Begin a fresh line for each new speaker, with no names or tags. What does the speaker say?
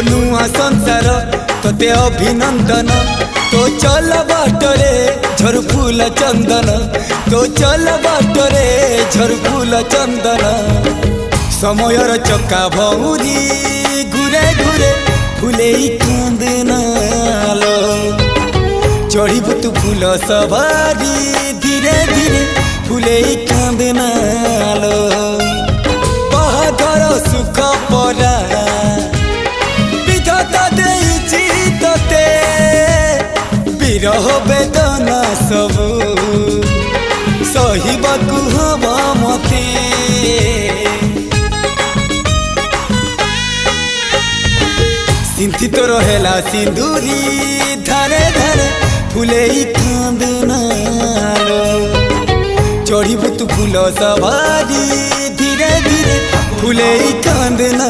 नुआ संसार तोते अभिनंदन तो चल बाटरे झर फूल चंदन तो चल बाटरे झर फूल चंदन समयर चक्का भौरी घुरे घुरे फूले कांदनालो चढ़ीबु तू फूल सवारी धीरे धीरे फूले कांदनालो बाहादर सुख परा विधाता देइछि तोते विरह वेदना सबु सहिबाकु हवा मते सिंथी तो रहेला सिंदूरी धारे धारे फूले कांदनालो चढ़ीबु तू फूल सवारी धीरे धीरे फूले कांदना।